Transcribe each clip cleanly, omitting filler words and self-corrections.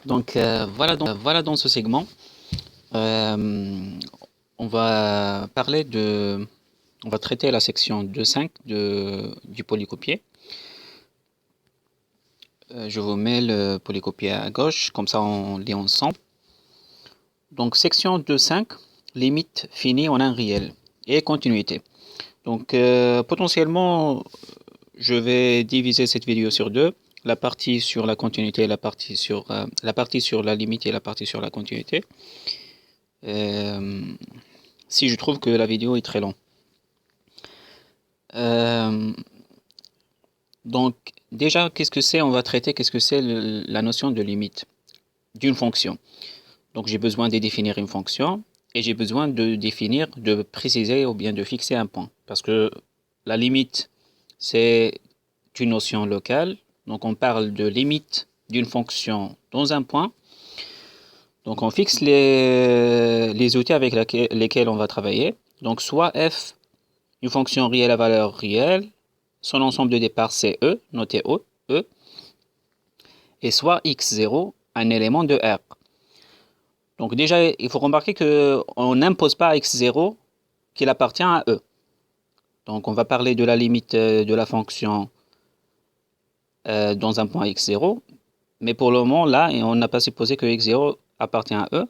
Voilà dans ce segment, euh, on va parler on va traiter la section 2.5 du polycopier. Je vous mets le polycopier à gauche, comme ça on lit ensemble. Donc section 2.5, limite finie en un réel et continuité. Potentiellement, je vais diviser cette vidéo sur deux. La partie sur la continuité et la partie sur la limite et la partie sur la continuité. Euh, si je trouve que la vidéo est très longue. Euh, déjà, qu'est-ce que c'est? On va traiter qu'est-ce que c'est la notion de limite d'une fonction. Donc, j'ai besoin de définir une fonction et j'ai besoin de définir, de préciser ou bien de fixer un point. Parce que la limite, c'est une notion locale. Donc, on parle de limite d'une fonction dans un point. Donc, on fixe les outils avec lesquels on va travailler. Donc, soit f, une fonction réelle à valeur réelle, son ensemble de départ c'est E, noté E, et soit x0, un élément de R. Donc déjà, il faut remarquer qu'on n'impose pas à x0 qu'il appartient à E. Donc on va parler de la limite de la fonction dans un point x0, mais pour le moment, là, on n'a pas supposé que x0 appartient à E.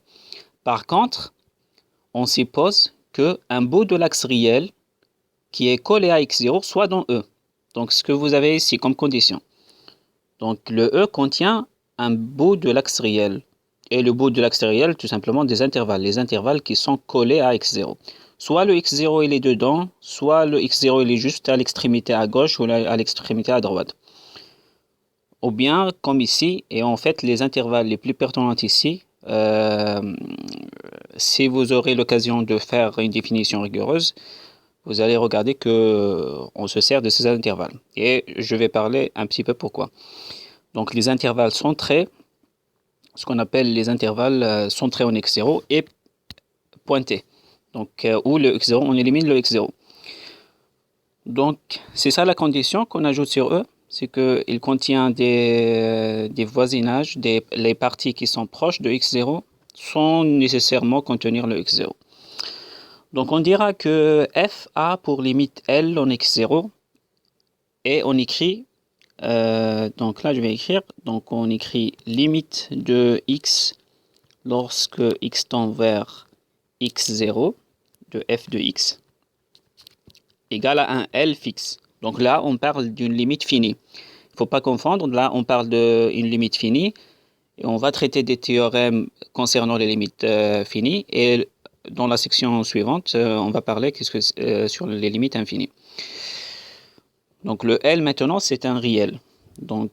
Par contre, on suppose qu'un bout de l'axe réel qui est collé à x0 soit dans E. Donc ce que vous avez ici comme condition. Donc le E contient un bout de l'axe réel. Et le bout de l'axe réel, tout simplement des intervalles. Les intervalles qui sont collés à x0. Soit le x0 il est dedans, soit le x0 il est juste à l'extrémité à gauche ou à l'extrémité à droite. Ou bien, comme ici, et en fait les intervalles les plus pertinents ici, si vous aurez l'occasion de faire une définition rigoureuse, vous allez regarder qu'on se sert de ces intervalles. Et je vais parler un petit peu pourquoi. Donc les intervalles centrés, ce qu'on appelle les intervalles centrés en x0 et pointés. Donc où le x0, on élimine le x0. Donc c'est ça la condition qu'on ajoute sur E, c'est qu'il contient des voisinages, les parties qui sont proches de x0 sans nécessairement contenir le x0. Donc on dira que f a pour limite L en x0 et on écrit donc là je vais écrire, donc on écrit limite de x lorsque x tend vers x0 de f de x égale à un L fixe. Donc là on parle d'une limite finie. Il ne faut pas confondre, là on parle d'une limite finie et on va traiter des théorèmes concernant les limites finies et dans la section suivante on va parler sur les limites infinies. Donc le L maintenant c'est un réel. Donc,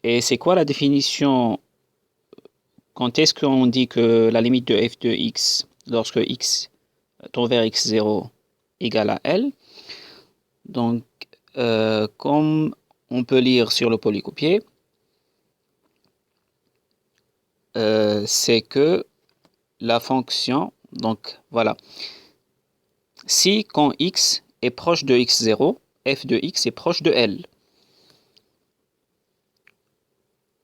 et c'est quoi la définition? Quand est-ce qu'on dit que la limite de f de x lorsque x tend vers x0 égale à L? Donc comme on peut lire sur le polycopier, c'est que la fonction, donc voilà, si quand x est proche de x0, f de x est proche de L.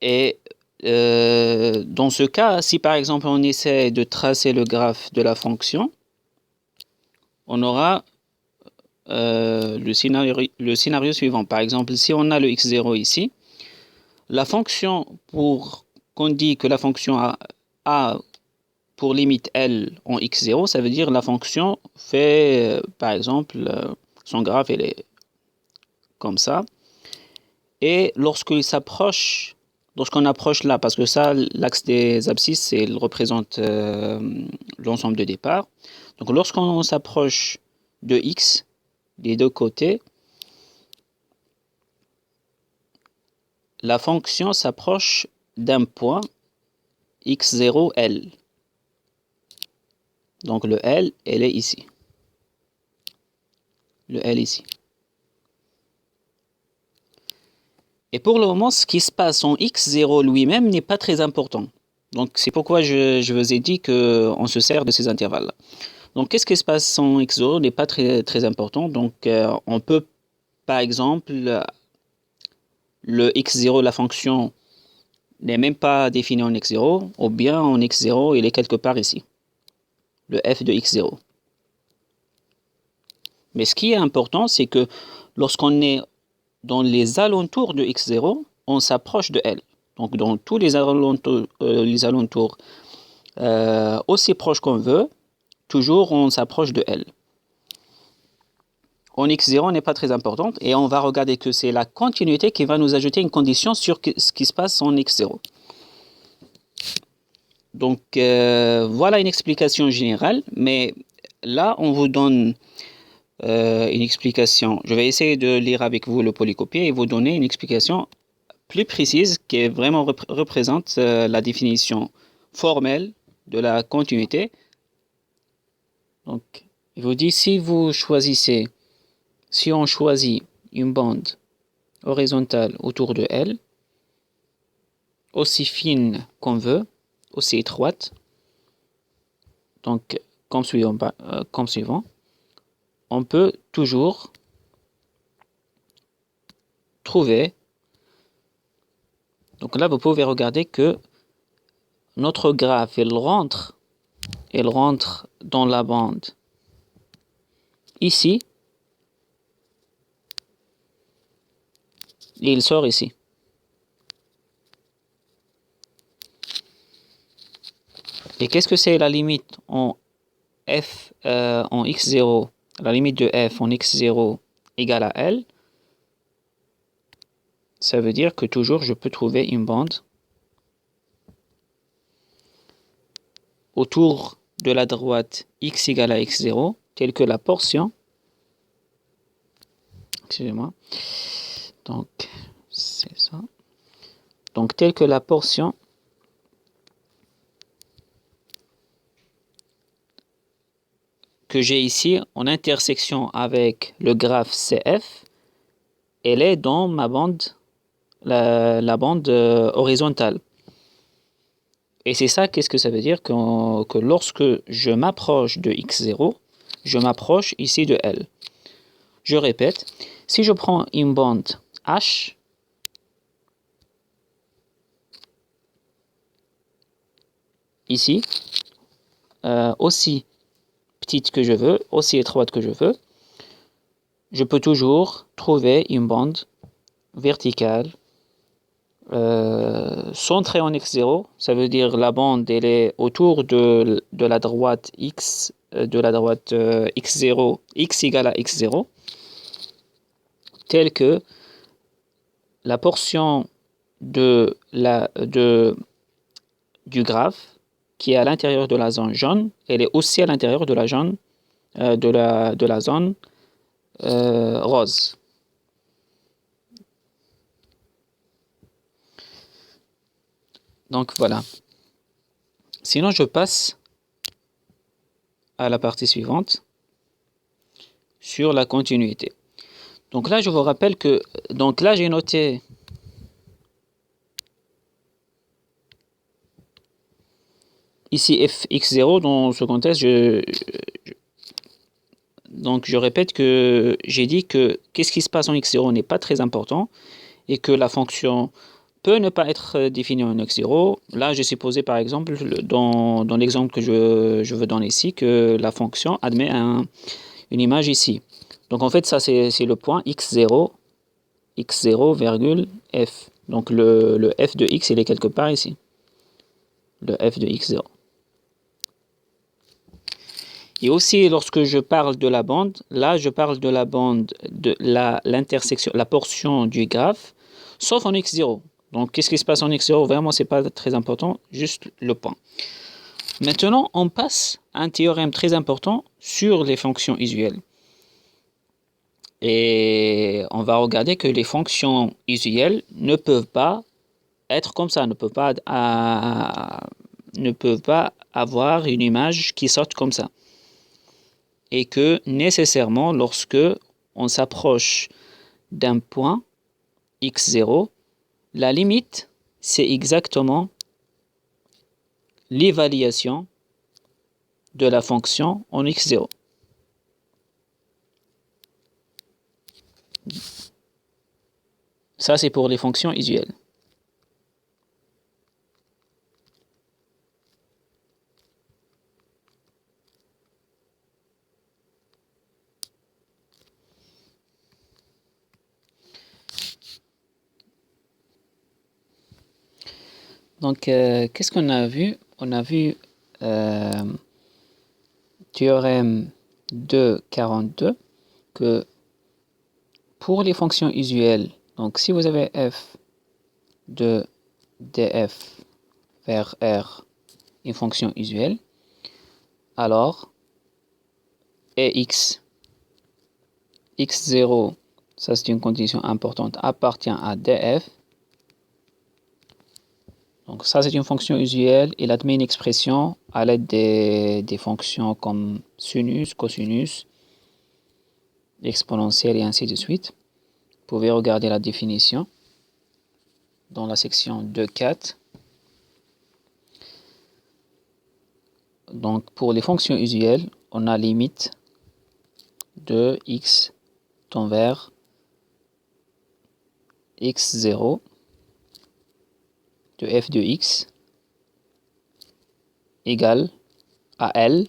Et dans ce cas, si par exemple on essaie de tracer le graphe de la fonction, on aura le scénario suivant. Par exemple, si on a le x0 ici, la fonction, pour qu'on dit que la fonction a pour limite L en x0, ça veut dire la fonction fait, par exemple, son graphe il est comme ça. Et lorsqu'on approche là, parce que ça, l'axe des abscisses, il représente l'ensemble de départ. Donc lorsqu'on s'approche de x, des deux côtés, la fonction s'approche d'un point x0L. Donc le L, elle est ici. Le L ici. Et pour le moment, ce qui se passe en x0 lui-même n'est pas très important. Donc c'est pourquoi je vous ai dit qu'on se sert de ces intervalles-là. Donc qu'est-ce qui se passe en x0 n'est pas très, très important. Donc on peut, par exemple, le x0, la fonction n'est même pas défini en x0, ou bien en x0, il est quelque part ici, le f de x0. Mais ce qui est important, c'est que lorsqu'on est dans les alentours de x0, on s'approche de L. Donc dans tous les alentours aussi proches qu'on veut, toujours on s'approche de L. En x0 n'est pas très importante et on va regarder que c'est la continuité qui va nous ajouter une condition sur ce qui se passe en x0. Donc voilà une explication générale, mais là on vous donne une explication. Je vais essayer de lire avec vous le polycopier et vous donner une explication plus précise qui vraiment représente la définition formelle de la continuité. Donc, il vous dit si on choisit une bande horizontale autour de L, aussi fine qu'on veut, aussi étroite, donc comme suivant, on peut toujours trouver. Donc là, vous pouvez regarder que notre graphe, il rentre dans la bande ici, et il sort ici. Et qu'est-ce que c'est la limite en x0, la limite de f en x0 égale à L? Ça veut dire que toujours je peux trouver une bande autour de la droite x égale à x0, telle que la portion, excusez-moi, donc c'est ça, donc telle que la portion que j'ai ici en intersection avec le graphe CF, elle est dans ma bande, la bande horizontale. Et c'est ça, qu'est-ce que ça veut dire? Que lorsque je m'approche de x0, je m'approche ici de L. Je répète, si je prends une bande H, ici, aussi petite que je veux, aussi étroite que je veux, je peux toujours trouver une bande verticale centrée en x0. Ça veut dire la bande elle est autour de la droite x, de la droite x0, x égale à x0, telle que la portion du graphe qui est à l'intérieur de la zone jaune, elle est aussi à l'intérieur de la zone rose. Donc voilà. Sinon, je passe à la partie suivante sur la continuité. Donc là, je vous rappelle que donc là, j'ai noté ici fx0 dans ce contexte. Donc je répète que j'ai dit que qu'est-ce qui se passe en x0 n'est pas très important et que la fonction peut ne pas être définie en x0. Là, j'ai supposé par exemple dans l'exemple que je veux donner ici que la fonction admet une image ici. Donc en fait, ça c'est le point x0, x0, Donc le f de x, il est quelque part ici. Le f de x0. Et aussi, lorsque je parle de la bande, là, je parle de la bande de l'intersection, la portion du graphe, sauf en x0. Donc, qu'est-ce qui se passe en x0? Vraiment, c'est pas très important, juste le point. Maintenant, on passe à un théorème très important sur les fonctions usuelles. Et on va regarder que les fonctions usuelles ne peuvent pas être comme ça, ne peuvent pas avoir une image qui sorte comme ça. Et que nécessairement, lorsque on s'approche d'un point x0, la limite, c'est exactement l'évaluation de la fonction en x0. Ça, c'est pour les fonctions usuelles. Donc, qu'est-ce qu'on a vu? On a vu théorème 242 que pour les fonctions usuelles, donc si vous avez f de df vers r, une fonction usuelle, alors et x0, ça c'est une condition importante, appartient à df. Donc ça c'est une fonction usuelle, il admet une expression à l'aide des fonctions comme sinus, cosinus, exponentielle et ainsi de suite. Vous pouvez regarder la définition dans la section 2.4. Donc pour les fonctions usuelles, on a limite de x tend vers x0 de f de x égale à L.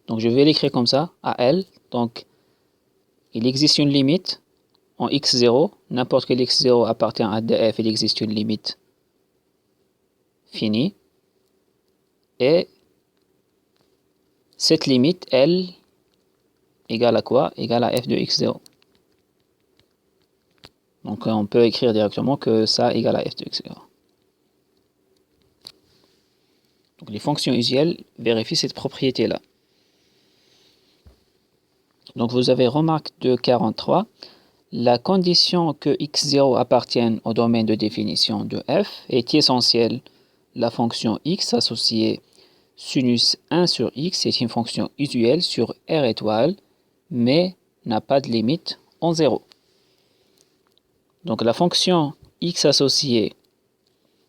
Donc je vais l'écrire comme ça, à L. Donc il existe une limite en x0. N'importe quel x0 appartient à df, il existe une limite finie. Et cette limite, L, égale à quoi? Égale à f de x0. Donc on peut écrire directement que ça égale à f de x0. Donc les fonctions usuelles vérifient cette propriété-là. Donc vous avez remarque de 43. La condition que x0 appartienne au domaine de définition de f est essentielle. La fonction x associée sinus 1 sur x est une fonction usuelle sur R étoile, mais n'a pas de limite en 0. Donc la fonction x associée.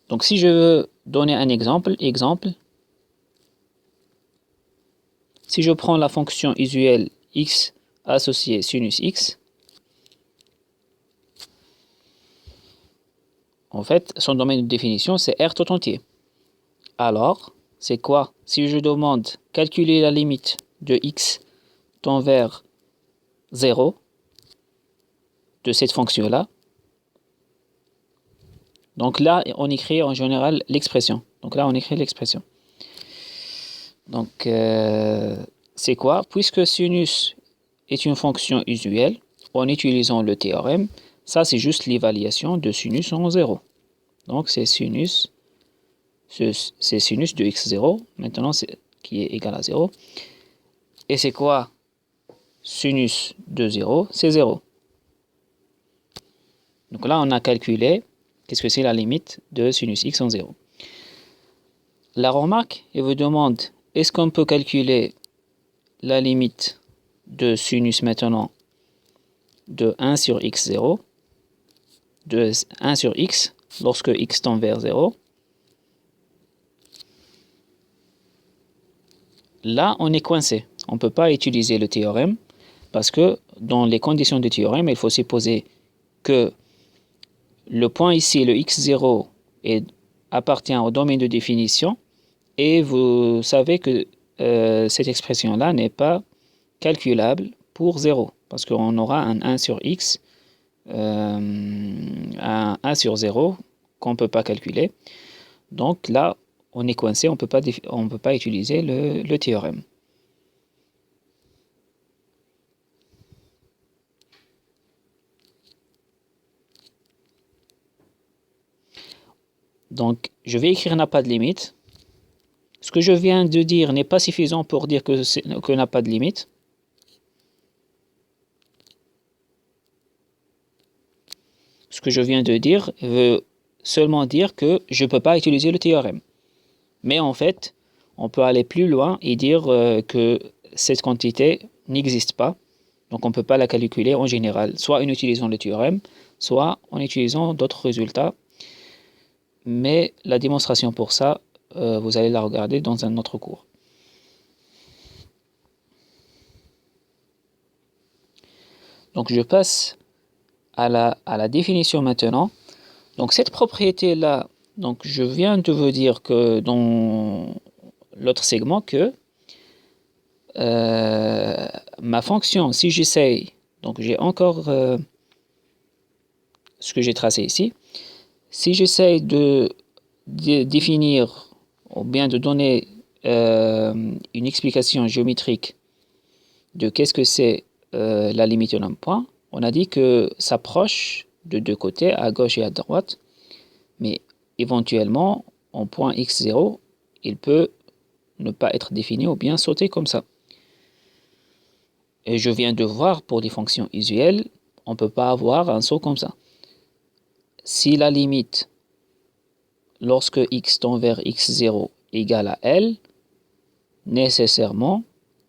Donc si je veux donner un exemple, si je prends la fonction usuelle x associée sinus x, en fait, son domaine de définition, c'est R tout entier. Alors, c'est quoi? Si je demande calculer la limite de x tend vers 0 de cette fonction-là, donc là, on écrit en général l'expression. Donc, c'est quoi? Puisque sinus est une fonction usuelle, en utilisant le théorème, ça c'est juste l'évaluation de sinus en 0. Donc c'est sinus de x0, maintenant qui est égal à 0. Et c'est quoi sinus de 0? C'est 0. Donc là on a calculé qu'est-ce que c'est la limite de sinus x en 0. La remarque, elle vous demande, est-ce qu'on peut calculer la limite de sinus maintenant de 1 sur x0, de 1 sur x, lorsque x tend vers 0. Là, on est coincé. On ne peut pas utiliser le théorème parce que dans les conditions du théorème, il faut supposer que le point ici, le x0, appartient au domaine de définition et vous savez que cette expression-là n'est pas calculable pour 0 parce qu'on aura un 1 sur x, un 1 sur 0 qu'on ne peut pas calculer. Donc là, on est coincé, on ne peut pas utiliser le théorème. Donc, je vais écrire n'a pas de limite. Ce que je viens de dire n'est pas suffisant pour dire que n'a pas de limite. Ce que je viens de dire veut seulement dire que je ne peux pas utiliser le théorème. Mais en fait, on peut aller plus loin et dire que cette quantité n'existe pas. Donc on ne peut pas la calculer en général, soit en utilisant le théorème, soit en utilisant d'autres résultats. Mais la démonstration pour ça, vous allez la regarder dans un autre cours. Donc je passe à la définition maintenant. Donc cette propriété-là, donc je viens de vous dire que dans l'autre segment que ma fonction, si j'essaye, donc j'ai encore ce que j'ai tracé ici, Si j'essaye de définir ou bien de donner une explication géométrique de qu'est-ce que c'est la limite d'un point, on a dit que s'approche de deux côtés, à gauche et à droite, mais éventuellement, en point x0, il peut ne pas être défini ou bien sauter comme ça. Et je viens de voir pour des fonctions usuelles, on ne peut pas avoir un saut comme ça. Si la limite, lorsque x tend vers x0 égale à L, nécessairement,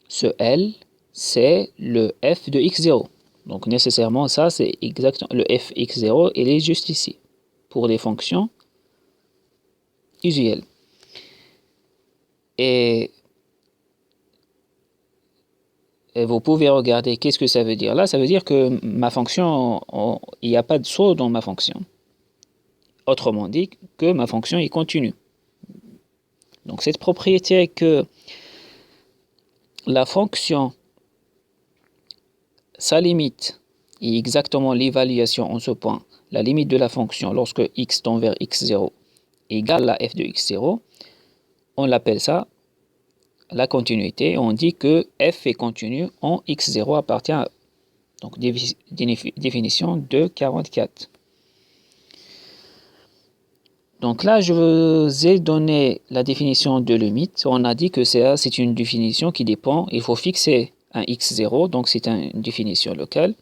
ce L, c'est le f de x0. Donc nécessairement, ça, c'est exactement le f x0, il est juste ici, pour les fonctions usuelles. Et vous pouvez regarder qu'est-ce que ça veut dire là. Ça veut dire que ma fonction, il n'y a pas de saut dans ma fonction. Autrement dit, que ma fonction est continue. Donc cette propriété que la fonction, sa limite est exactement l'évaluation en ce point, la limite de la fonction lorsque x tend vers x0 égale à f de x0, on l'appelle ça la continuité. On dit que f est continu en x0 appartient à E. Donc définition de 44. Donc là, je vous ai donné la définition de limite. On a dit que c'est une définition qui dépend. Il faut fixer un x0, donc c'est une définition locale.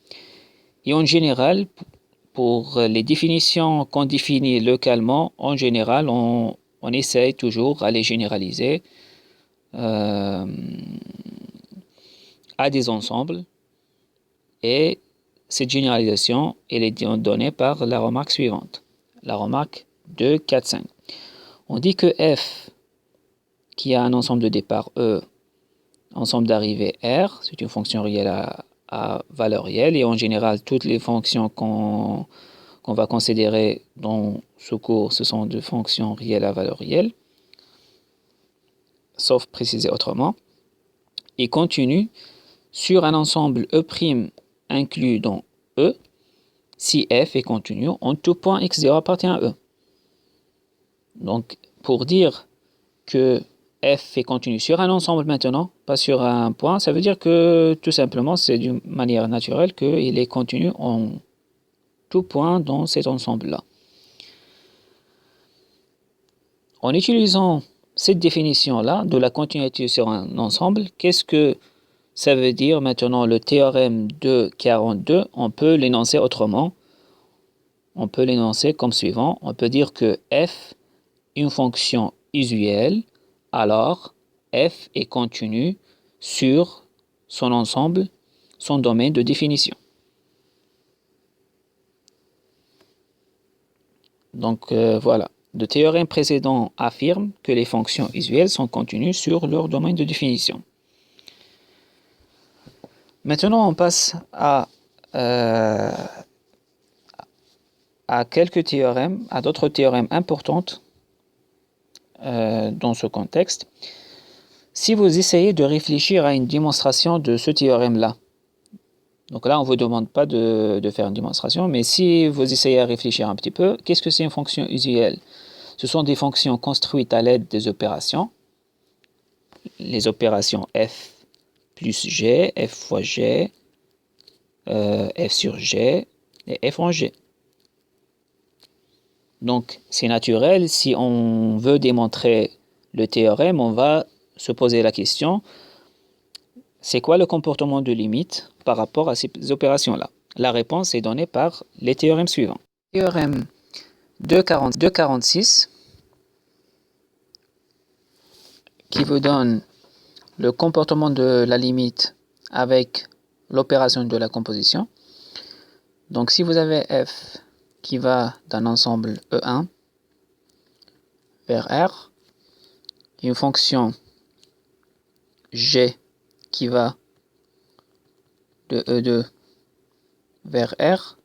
Et en général, pour les définitions qu'on définit localement, en général, on essaye toujours à les généraliser à des ensembles. Et cette généralisation, elle est donnée par la remarque suivante. La remarque 2, 4, 5. On dit que f, qui a un ensemble de départ E, ensemble d'arrivée R, c'est une fonction réelle à valeur réelle, et en général, toutes les fonctions qu'on va considérer dans ce cours, ce sont des fonctions réelles à valeur réelle, sauf préciser autrement, et continue sur un ensemble E' inclus dans E, si f est continu en tout point x0 appartient à E. Donc, pour dire que f est continu sur un ensemble maintenant, pas sur un point, ça veut dire que tout simplement, c'est d'une manière naturelle qu'il est continu en tout point dans cet ensemble-là. En utilisant cette définition-là de la continuité sur un ensemble, qu'est-ce que ça veut dire maintenant le théorème de 42? On peut l'énoncer autrement. On peut l'énoncer comme suivant. On peut dire que f est une fonction usuelle, alors f est continu sur son ensemble, son domaine de définition. Donc voilà. Le théorème précédent affirme que les fonctions usuelles sont continues sur leur domaine de définition. Maintenant, on passe à quelques théorèmes, à d'autres théorèmes importants dans ce contexte. Si vous essayez de réfléchir à une démonstration de ce théorème-là, donc là, on ne vous demande pas de faire une démonstration, mais si vous essayez à réfléchir un petit peu, qu'est-ce que c'est une fonction usuelle? Ce sont des fonctions construites à l'aide des opérations. Les opérations f plus g, f fois g, f sur g et f en g. Donc, c'est naturel, si on veut démontrer le théorème, on va se poser la question, c'est quoi le comportement de limite par rapport à ces opérations-là? La réponse est donnée par les théorèmes suivants. Théorème 246 qui vous donne le comportement de la limite avec l'opération de la composition. Donc si vous avez f qui va d'un ensemble E1 vers R, une fonction g qui va de E2 vers R,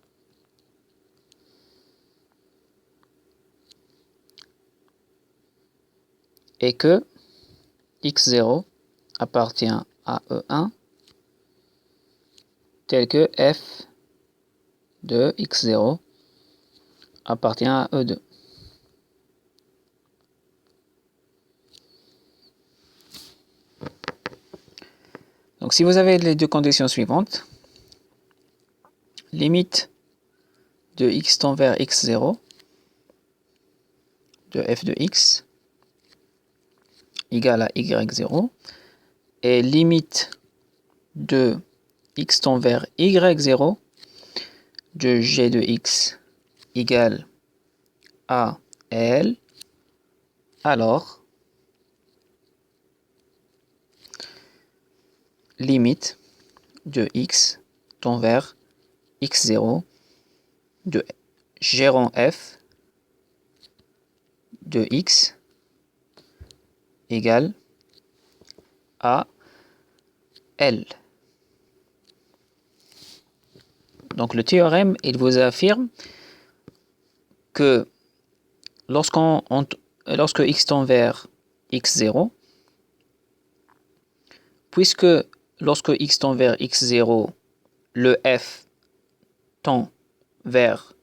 et que x0 appartient à E1 tel que f de x0 appartient à E2. Donc si vous avez les deux conditions suivantes, limite de x tend vers x0 de f de x égale à y0 et limite de x tend vers y0 de g de x égale à L, alors limite de x tend vers x0 de g rond f de x égale à L. Donc le théorème, il vous affirme que lorsque x tend vers x0, puisque lorsque x tend vers x0, le f tend vers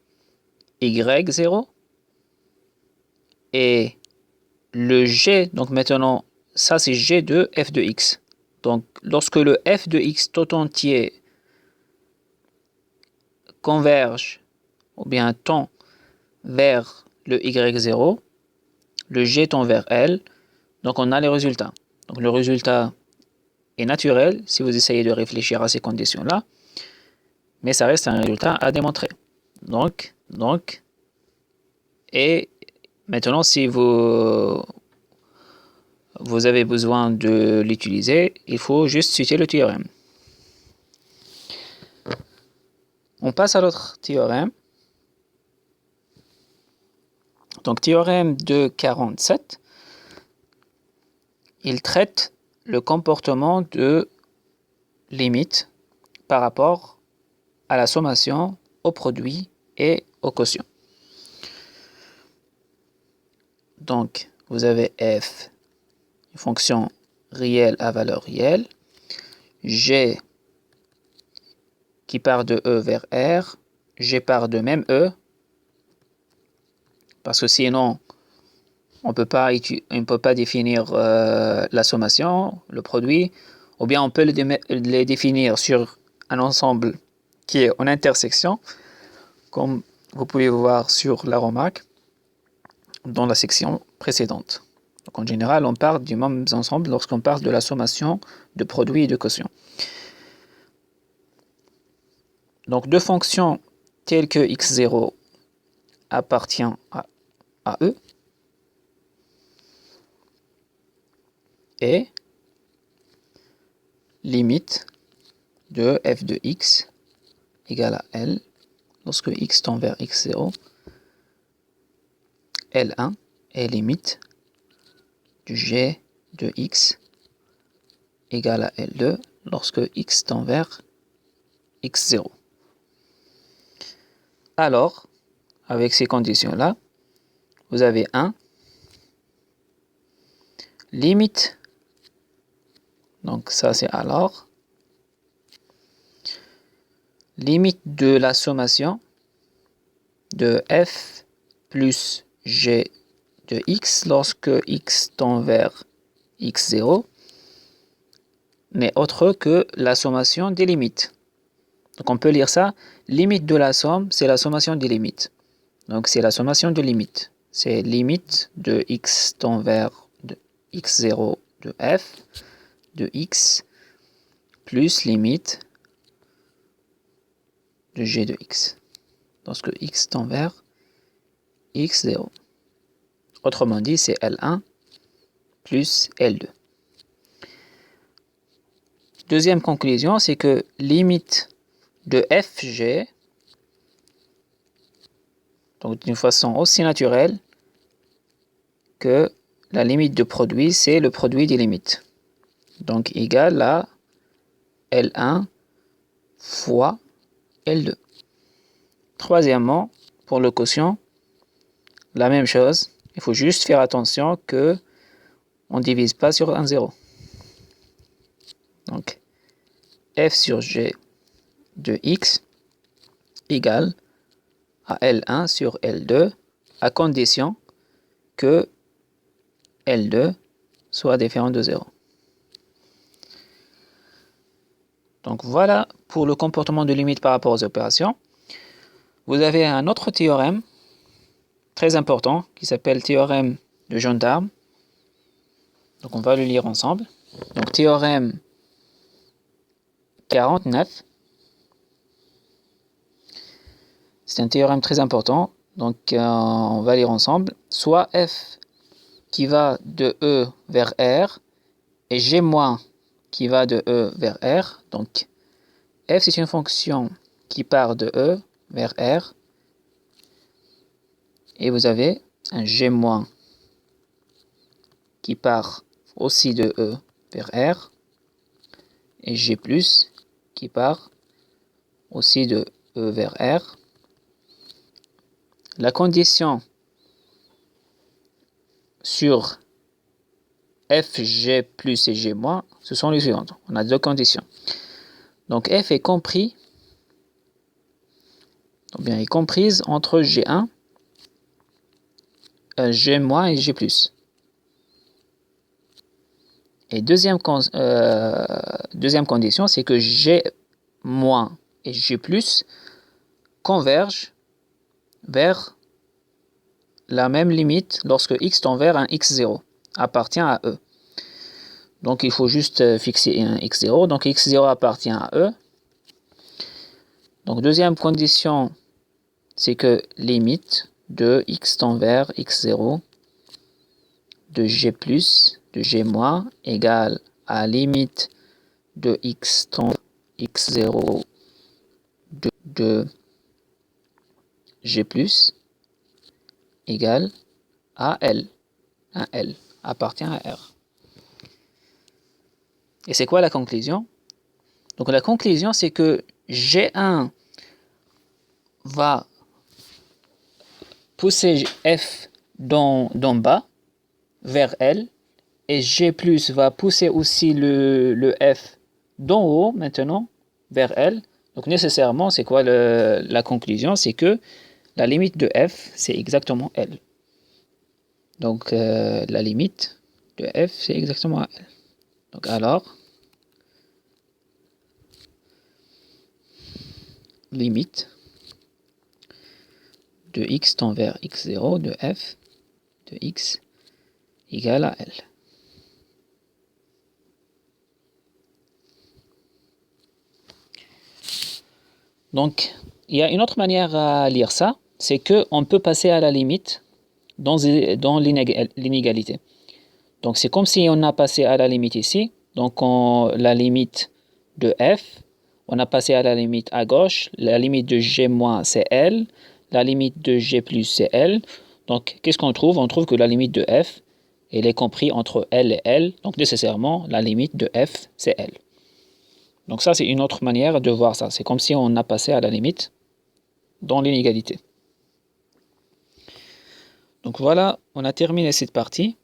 y0 et le g, donc maintenant ça c'est g de f de x. Donc lorsque le f de x tout entier converge ou bien tend vers le y0, le g tend vers L, donc on a les résultats. Donc le résultat est naturel si vous essayez de réfléchir à ces conditions-là, mais ça reste un résultat à démontrer. Donc, et maintenant si vous avez besoin de l'utiliser, il faut juste citer le théorème. On passe à l'autre théorème. Donc théorème de 47, il traite le comportement de limite par rapport à la sommation, au produit et au quotient. Donc vous avez f, une fonction réelle à valeur réelle, g qui part de E vers R, g part de même E, parce que sinon on ne peut pas définir la sommation, le produit, ou bien on peut les définir sur un ensemble qui est en intersection, comme vous pouvez voir sur la remarque dans la section précédente. Donc en général, on parle du même ensemble lorsqu'on parle de la sommation de produits et de quotient. Donc deux fonctions telles que x0 appartient à E et limite de f de x égale à L lorsque x tend vers x0, L1 est limite du g de x égale à L2 lorsque x tend vers x0. Alors, avec ces conditions-là, vous avez 1, limite, donc ça c'est alors, limite de la sommation de f plus g de x lorsque x tend vers x0 n'est autre que la sommation des limites. Donc on peut lire ça, limite de la somme, c'est la sommation des limites. Donc c'est la sommation de limites. C'est limite de x tend vers de x0 de f de x plus limite de g de x lorsque x tend vers x0. Autrement dit, c'est L1 plus L2. Deuxième conclusion, c'est que limite de fg, donc d'une façon aussi naturelle que la limite de produit, c'est le produit des limites. Donc égal à L1 fois L2. Troisièmement, pour le quotient, la même chose. Il faut juste faire attention que on ne divise pas sur un 0. Donc f sur g de x égale à L1 sur L2 à condition que L2 soit différent de 0. Donc voilà pour le comportement de limite par rapport aux opérations. Vous avez un autre théorème très important qui s'appelle théorème de Gendarme. Donc on va le lire ensemble. Donc théorème 49. C'est un théorème très important. Donc on va lire ensemble. Soit f qui va de E vers R et G- qui va de E vers R. Donc f c'est une fonction qui part de E vers R. Et vous avez un G- qui part aussi de E vers R. Et G+ qui part aussi de E vers R. La condition sur fg plus et g-, ce sont les suivantes. On a deux conditions. Donc f est compris, ou bien est comprise entre g1, g- et g+. Et deuxième condition, c'est que g- et g+ convergent vers la même limite lorsque x tend vers un x0 appartient à E. Donc il faut juste fixer un x0. Donc x0 appartient à E. Donc deuxième condition, c'est que limite de x tend vers x0 de g+, de g- égale à limite de x tend vers x0 de g+, égale à L. Un L appartient à R. Et c'est quoi la conclusion? Donc la conclusion, c'est que G1 va pousser F d'en bas vers L et G+ va pousser aussi le F d'en haut maintenant vers L. Donc nécessairement, c'est quoi la conclusion? C'est que la limite de F, c'est exactement L. Donc la limite de F, c'est exactement L. Donc alors, limite de x tend vers x0 de f de x égale à L. Donc, il y a une autre manière à lire ça, c'est qu'on peut passer à la limite dans l'inégalité. Donc, c'est comme si on a passé à la limite ici. Donc, la limite de f, on a passé à la limite à gauche. La limite de g-, c'est L. La limite de g+, c'est L. Donc, qu'est-ce qu'on trouve? On trouve que la limite de f, elle est comprise entre L et L. Donc, nécessairement, la limite de f, c'est L. Donc ça, c'est une autre manière de voir ça. C'est comme si on a passé à la limite dans l'inégalité. Donc voilà, on a terminé cette partie.